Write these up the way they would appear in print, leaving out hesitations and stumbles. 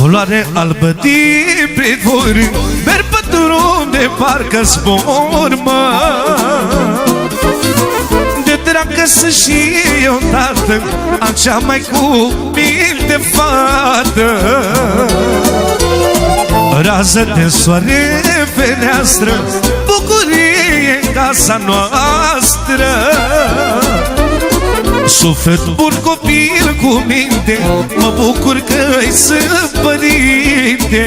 Floare albă din privuri, merg pe drum de parcă zbor, mă. De dracă să și eu, tată, am cea mai cuminte fată. Rază de soare în fereastră, bucurie în casa noastră. Suflet bun, copil cu minte, mă bucur că-i sunt părinte.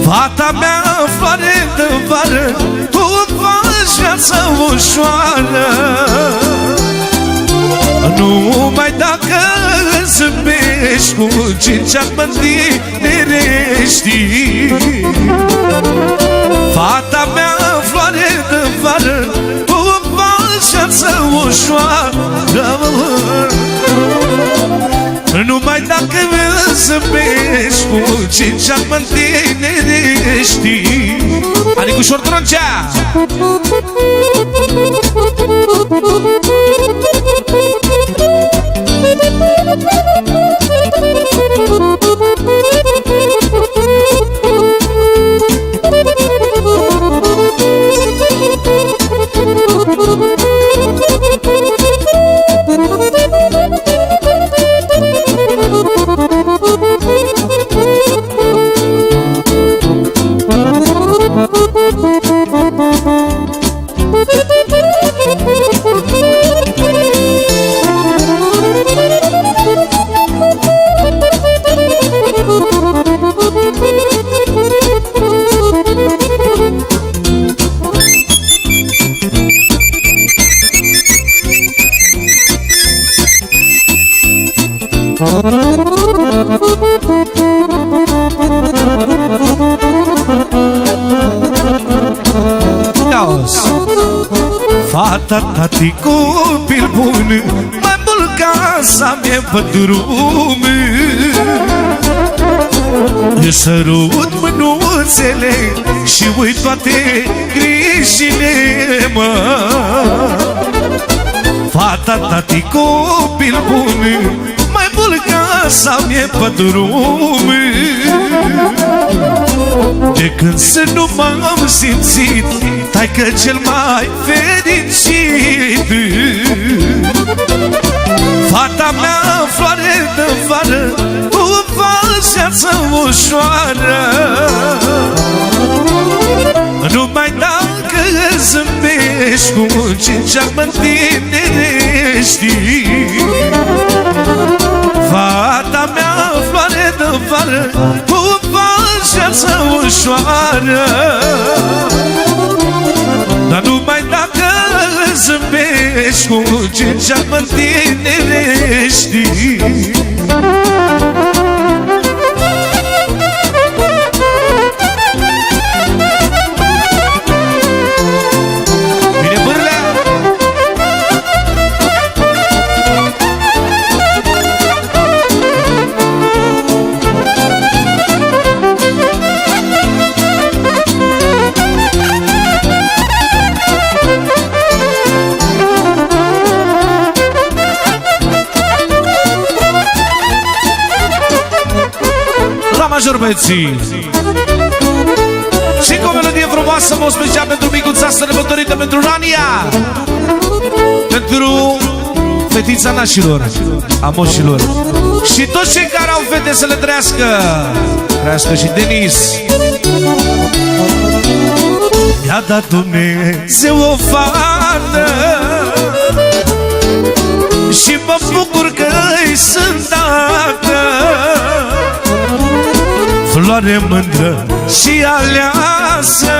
Fata mea, floare de vară, tu îmi faci viața ușoară. Numai dacă zâmbești, cu cinci ani mă întinerești. Fata mea, floare de vară, tu îmi faci viața ușoară. Numai dacă zâmbești, cu cinci ani mă întinerești. Anicușor Troncea! Fata, tati, copil bun, mai mult casa mea pe drum. Își sărut mânuțele și uit toate grijile, mă. Fata, tati, copil bun, mai mult casa mea pe drum. De când să nu m-am simțit taică cel mai fericit. Fata mea, floare de vară, tu îmi faci viața ușoară. Numai dacă zâmbești, cu cinci ani mă întinerești. Fata mea, floare de vară, tu îmi faci viața ușoară. Dar numai dacă zâmbești, cu cinci ani mă întinerești. Bine, Bârlea! Major, băieții! Și cu o melodie frumoasă, mă special pentru micuța sărbătorită, pentru Rania, pentru fetița nașilor, a moșilor, și toți cei care au fete să le trăiască. Trăiască și Denis. Mi-a dat Dumnezeu o fată și mă bucur că-i sunt dată. Floare mândră și aleasă,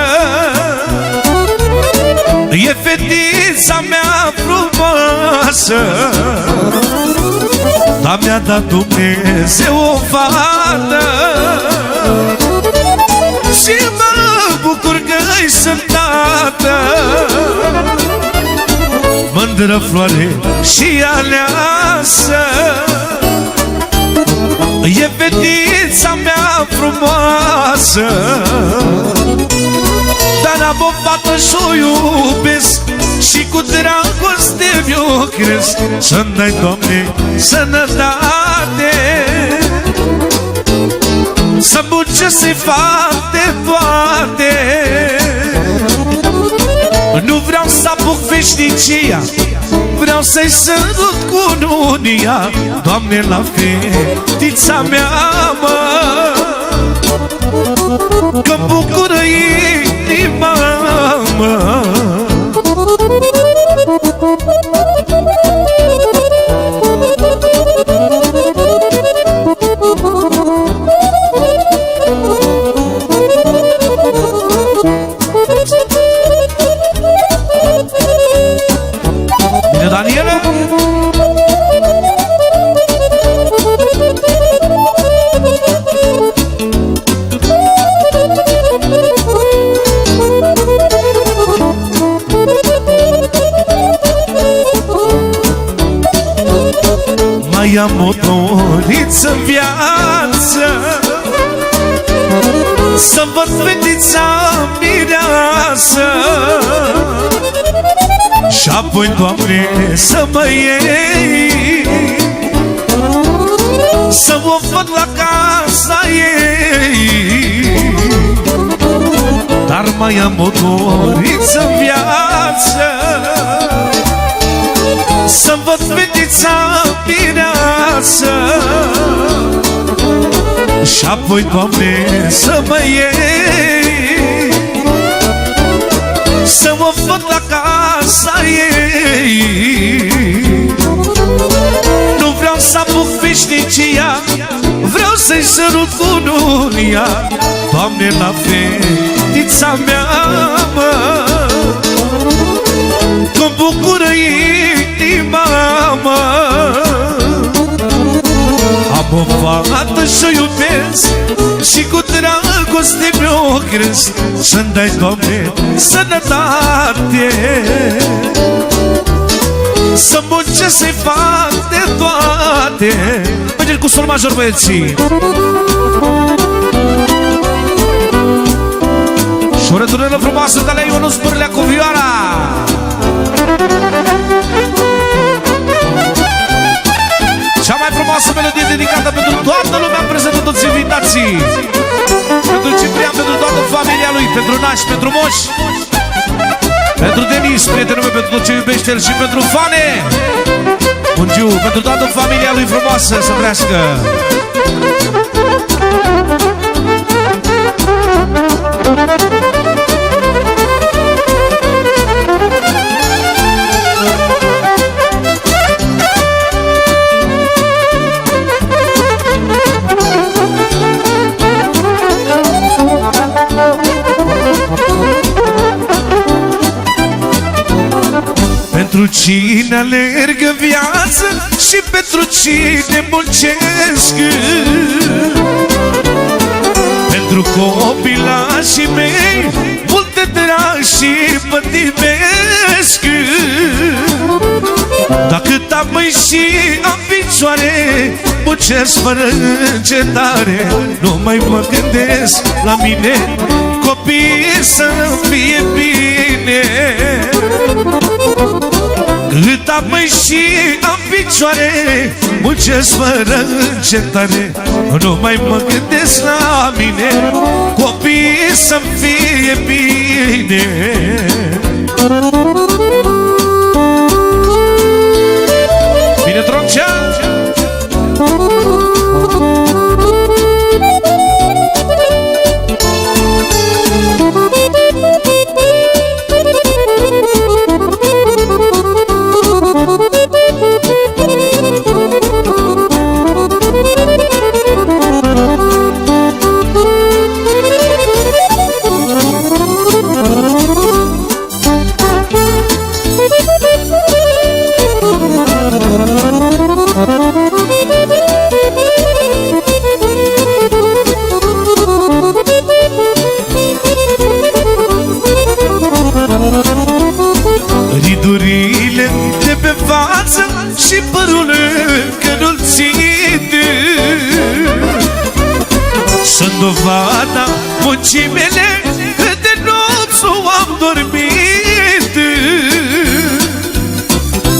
e fetița mea frumoasă. Dar mi-a dat Dumnezeu o fată și mă bucur că-i sunt tată. Mândră, floare și aleasă, e fetița mea frumoasă. Dar am o fată și-o iubesc și cu dragoste mi-o cresc. Să-mi dai, Doamne, sănătate ce să-i fac de toate. Nu vreau să apuc veșnicia, vreau să-i sărut cu unia, Doamne, la fetița mea, mă, că-mi bucură inima, mă. Bine, Daniela? Mai am o dorință în viață, să văd fetița mireasă, și apoi, Doamne, să mă iei, să o văd la casa ei. Dar mai am o dorință în viață, să văd fetița mireasă, și apoi, Doamne, să mă iei, să o văd la casa ei. Nu vreau să apuc veșnicia, vreau să-i sărut cu unia, Doamne, la fetița mea, mă, că-mi bucură inima, mă. Am o fată și-o iubesc și cu dragoste mi-o cresc, să-mi dai, Doamne, sănătate, să muncesc, să-i fac de toate. Mergem cu sol major, băieții. Și o returnă frumoasă de la Ionuț Bârlea cu vioara. Cea mai frumoasă melodie dedicată pentru toată lumea prezentă, toți invitații, pentru Ciprian, pentru toată familia lui, pentru nași, pentru moși, pentru Denis, prietenul meu, pentru tot ce iubește el, și pentru Fane Ungiu, pentru toată familia lui frumoasă, să trească. Pentru cine alergă viață și pentru cine muncesc, pentru copilașii mei multe dragi și pătimesc. Dacă am mâini și am picioare, muncesc fără încetare, nu mai mă gândesc la mine, copiii să fie bine. Cât am mâini și am picioare, muncesc fără încetare, nu mai mă gândesc la mine, copiii să-mi fie bine. Bine, Troncea! Ridurile de pe față și părul încă nu-l ține, sunt dovada muncii mele, de nopți nu am dormit.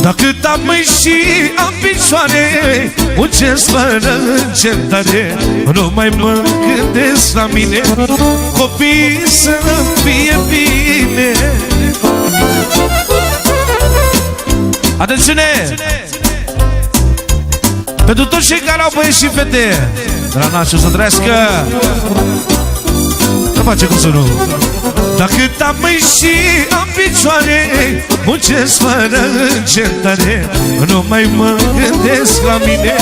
Dacă am mâini și am picioare, muncesc fără încetare. Nu mai mă gândesc la mine, copiii să fie bine. Atențiune! Pentru toți cei care au băieți și fete, de la nașul să trăiască. Nu face cum să nu. Dacă am mâini și am picioare, muncesc fără încetare. Nu mai mă gândesc la mine,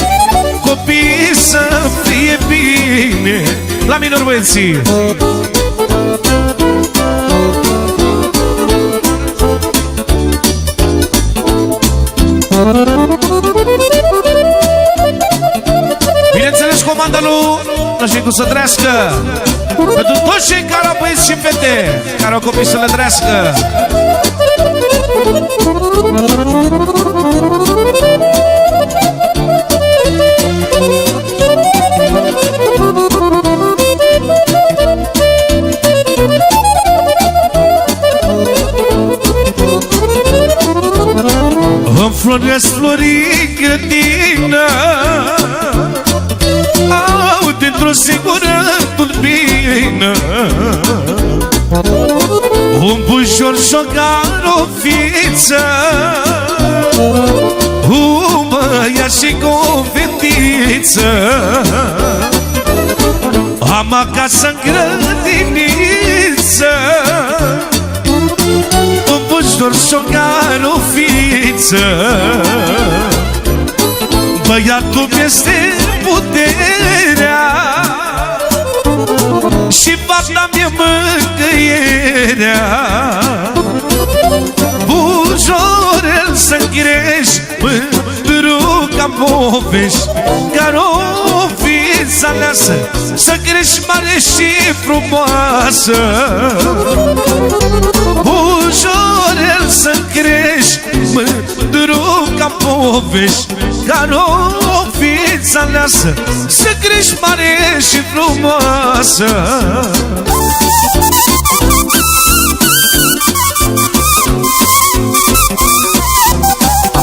copiii să fie bine. La minor, băieții! Bineînțeles, comanda lui nu știu cum să trăiască. Pentru toți cei care au băieți și fete, care au copii să le trăiască. Înfloresc florii grădină, au dintr-o singură turbină. Un bușor și o garofiță, un băiat și o fetiță. Am acasă-n grădiniță, un bușor și o garofiță. Băiatul mi-este puterea și fata mi-e mângâierea. Bujorel să-mi crești, mândru ca povești, ca o fiță aleasă, să crești mare și frumoasă. Bujorel să-mi crești, mândru ca povești, ca o fiță aleasă, să crești mare și frumoasă.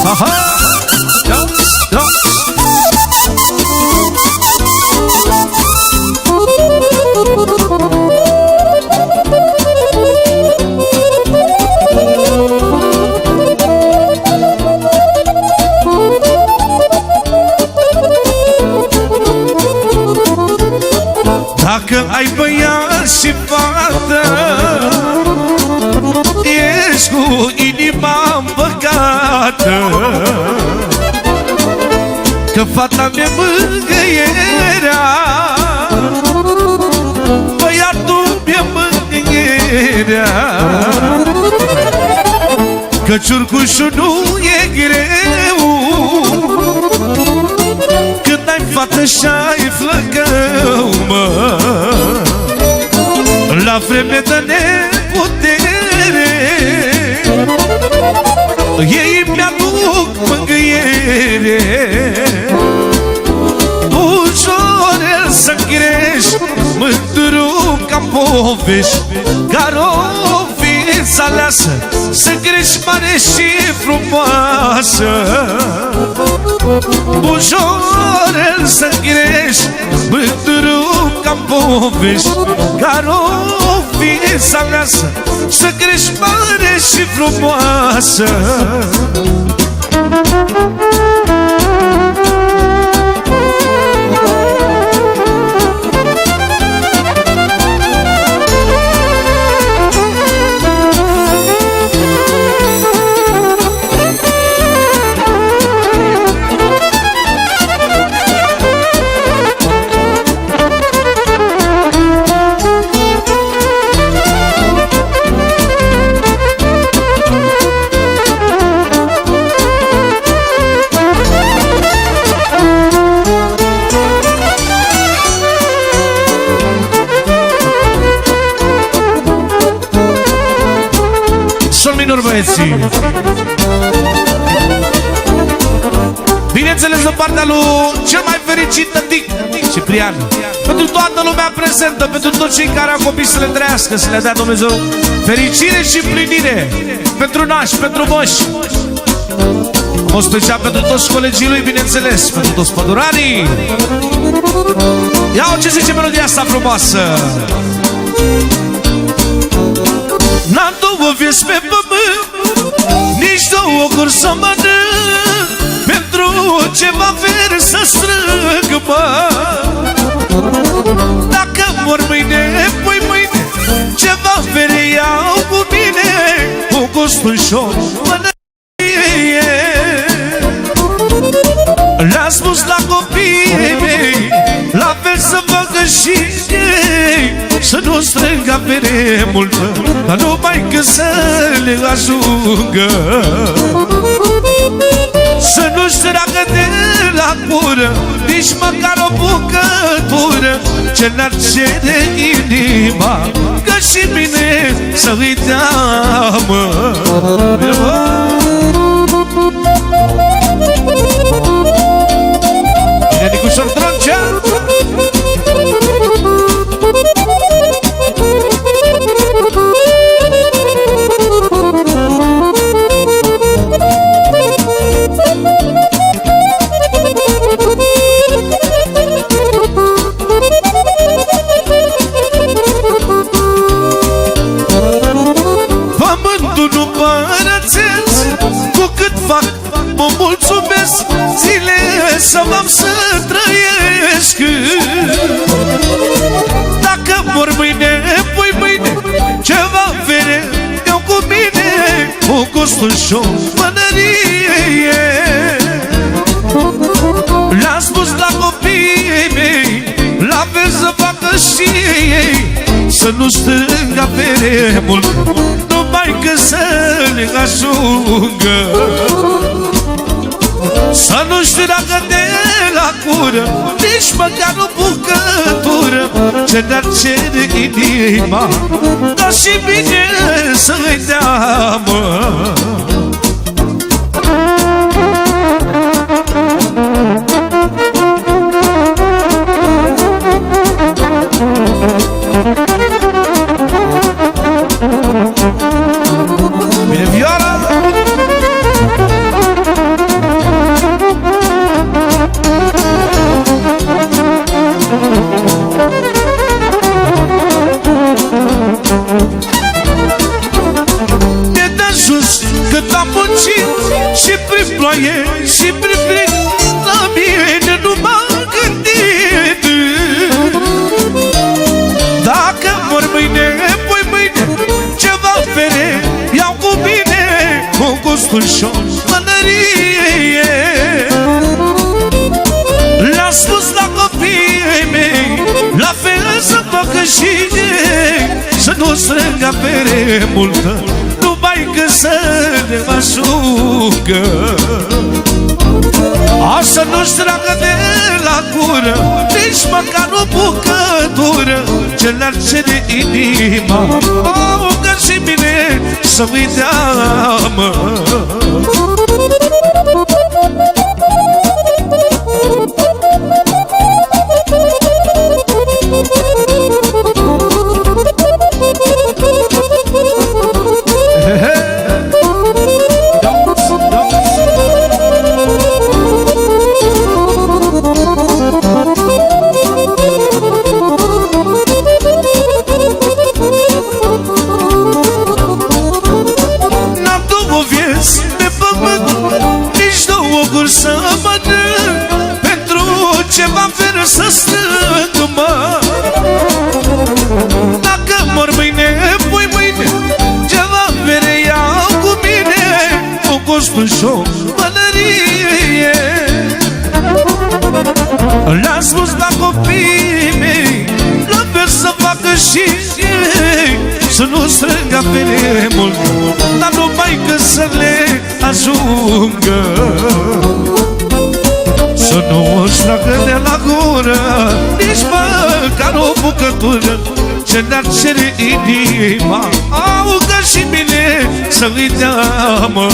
Aha! Dacă ai băiat și fată, ești cu inima împăcată, că fata mi-e mângâierea, băiatul mi-e mângâierea. Că ciurcușul nu e greu când ai fată și-ai flăcău, mă. La vreme de neputere ei mi-aduc mângâiere. Ușorel să-mi crești, mândru ca povești, ca o fiță aleasă, să crești mare și frumoasă. Ușorel să-mi crești, mândru ca povești, ca o fiță aleasă, să crești mare și frumoasă. Băieții, bineînțeles, de partea lui cel mai fericit tătic, Ciprian. Pentru toată lumea prezentă, pentru toți cei care au copii să le trăiască, să le dea Dumnezeu fericire și împlinire. Pentru nași, pentru moși. O special pentru toți colegii lui, bineînțeles, pentru toți pădurarii. Ia-o ce zice melodia asta frumoasă. N-am două vieți pe pământ, nici două guri să mănânc, pentru ceva veri să strâng, mă. Dacă mor mâine, pui mâine, ceva veri iau cu mine, cu gust ușor mănărie. Le-am spus la copiii mei, la fel să facă și ei, să nu strângă avere multă, dar numai când să le ajungă. Să nu-și tragă de la gură nici măcar o bucătură, ce n-ar cere inima, că și mine să-i dea, mă. Bine, Nicușor Troncea! Pământul nu părățesc, cu cât fac mă mulțumesc, zile să am să trăiesc. Dacă mor mâine, pui mâine, ceva vere eu cu mine, cu gust ușor mănărie. Le-am spus la copiii mei, la fel să facă și ei, să nu strângă avere mult, numai că să le ajungă. Să nu-și tragă de la gură nici măcar o bucătură, ce ne-ar cere inima, dar și bine să-i dea, mă. Bine, Vioara! Ne dă jos cât am muncit, și prin ploaie și prin frig, la mine nu m-am gândit. Dacă mor mâine, pui mâine, ceva fere iau cu mine, cu gust ușor mănărie. Le-am spus la copiii mei, la fel să facă și ei, să nu strângă avere multă, numai că să ne ajungă. Să nu-și tragă de la gură nici măcar o bucătură, ce le-ar cere inima, că și bine să-i dea, mă. Să mănânc, pentru ceva fără să strâng, mă. Dacă mor mâine, pui mâine, ceva vere iau cu mine, cu gust ușor mănărie. Le-am spus la copiii mei, la fel să facă și ei, să nu strâng avere mult, dar numai că să le ajungă. Să nu își tragă de la gură nici măcar o bucătură, ce ne-ar cere inima, că și bine să-i dea, mă.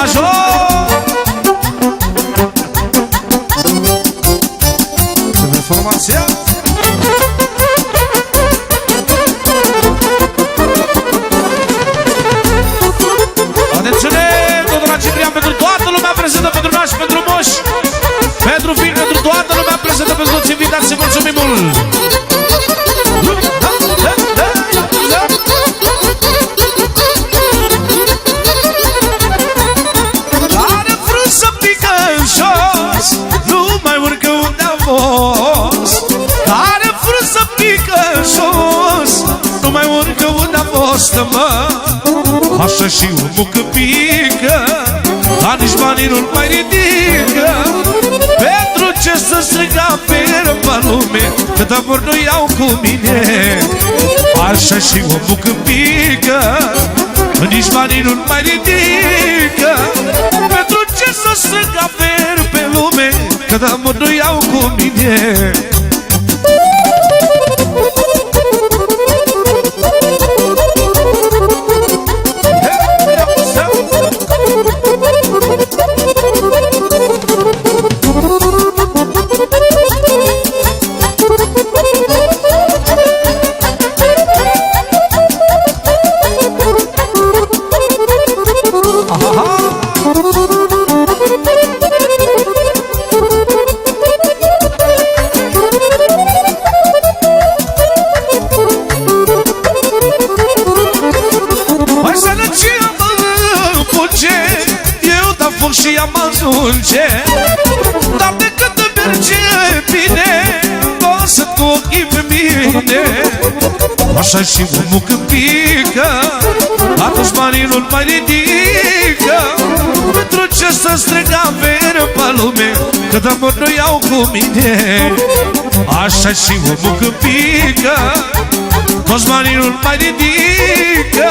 major. Trebuie formația. Atențiune, totul la Ciprian pentru toată lumea prezentă, pentru nași, pentru moși, pentru fii, pentru toată lumea prezentă, pentru toți invitații, mulțumim mult! Are frunză să pică în jos, nu mai urcă unde a fost. Are frunză să pică în jos, nu mai urcă unde a fost, mă. Așa și omul că pică, dar nici banii nu-l mai ridică. Pentru ce să striga pe lume, că de amor nu iau cu mine. Așa și omul că pică, nici banii nu-l mai ridică. Pentru ce să striga pe lume, că de amor nu iau cu mine. Și am ajunge, dar de cât merge bine, o să cu ochii pe mine. Așa și omul când pică, atunci banii nu-l mai ridică. Pentru ce să strigă mereu pe lume, că de amor nu iau cu mine. Așa și omul când pică, toți banii nu-l mai ridică.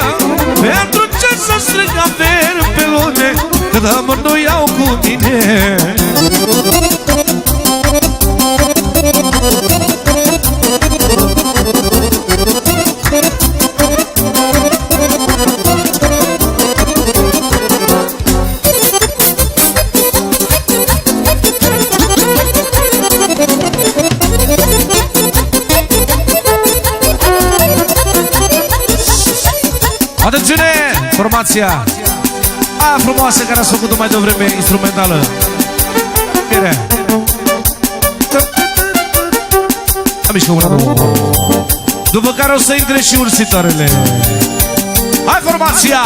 Pentru ce să strigă mereu pe lume, că de amor nu iau cu mine. Atențiune! Formația aia frumoasă care ați făcut-o mai devreme, instrumentală. Bine! Am mișcă una, după care o să intre și ursitoarele. Hai formația!